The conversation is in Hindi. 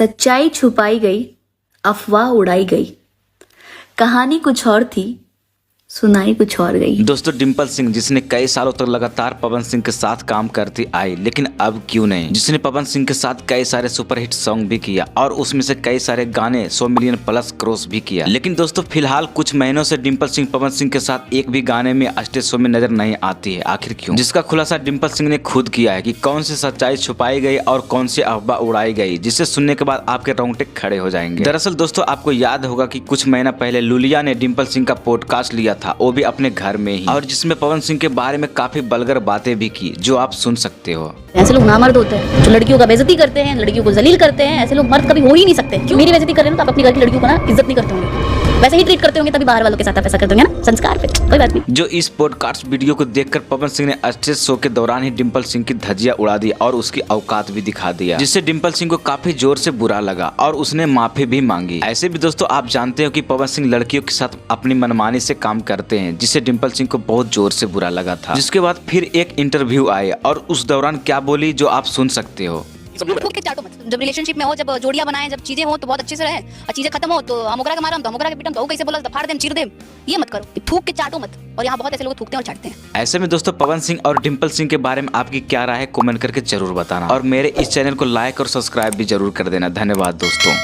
सच्चाई छुपाई गई, अफवाह उड़ाई गई, कहानी कुछ और थी, सुनाई कुछ और गई। दोस्तों, डिम्पल सिंह जिसने कई सालों तक लगातार पवन सिंह के साथ काम करती आई, लेकिन अब क्यों नहीं, जिसने पवन सिंह के साथ कई सारे सुपरहिट सॉन्ग भी किया और उसमें से कई सारे गाने 100 मिलियन प्लस क्रॉस भी किया। लेकिन दोस्तों, फिलहाल कुछ महीनों से डिम्पल सिंह पवन सिंह के साथ एक भी गाने में स्टेज शो में नजर नहीं आती है। आखिर क्यों? जिसका खुलासा डिम्पल सिंह ने खुद किया है कि कौन सी सच्चाई छुपाई गई और कौन सी अफवाह उड़ाई गई, जिसे सुनने के बाद आपके रोंगटे खड़े हो जाएंगे। दरअसल दोस्तों, आपको याद होगा कि कुछ महीना पहले लुलिया ने डिम्पल सिंह का पॉडकास्ट लिया था, वो भी अपने घर में ही, और जिसमें पवन सिंह के बारे में काफी वल्गर बातें भी की, जो आप सुन सकते हो। ऐसे लोग नामर्द होते हैं जो लड़कियों का बेइज्जती करते हैं, लड़कियों को जलील करते हैं। ऐसे लोग मर्द कभी हो ही नहीं सकते। क्यों? मेरी बेइज्जती कर रहे हो तो आप अपनी घर की लड़कियों को ना इज्जत नहीं करते होंगे, वैसे ही ट्रीट करते होंगे, तभी बाहर वालों के साथ आप ऐसा करते होंगे ना। संस्कार पे कोई बात नहीं। जो इस पॉडकास्ट वीडियो को देखकर पवन सिंह ने स्टेज शो के दौरान ही डिम्पल सिंह की धज्जियां उड़ा दी और उसकी औकात भी दिखा दिया, जिससे डिम्पल सिंह को काफी जोर से बुरा लगा और उसने माफी भी मांगी। ऐसे भी दोस्तों, आप जानते हो कि पवन सिंह लड़कियों के साथ अपनी मनमानी से काम करते हैं, जिससे डिम्पल सिंह को बहुत जोर से बुरा लगा था। जिसके बाद फिर एक इंटरव्यू आए और उस दौरान क्या बोली, जो आप सुन सकते हो। थूक के चाटो मत। जब रिलेशनशिप में हो, जब जोड़ियां बनाए, जब चीजें हो तो बहुत अच्छे से रहे, और चीजें खत्म हो तो हम ओकरा के मारम, तो हम ओकरा के पिटम, तो वो कैसे बोला तो फाड़ देम, चीर देम। ये मत करो, थूक के चाटो मत। और यहाँ बहुत ऐसे लोग थूकते हैं और चाटते हैं। ऐसे में दोस्तों, पवन सिंह और डिम्पल सिंह के बारे में आपकी क्या राय है, कमेंट करके जरूर बताना, और मेरे इस चैनल को लाइक और सब्सक्राइब भी जरूर कर देना। धन्यवाद दोस्तों।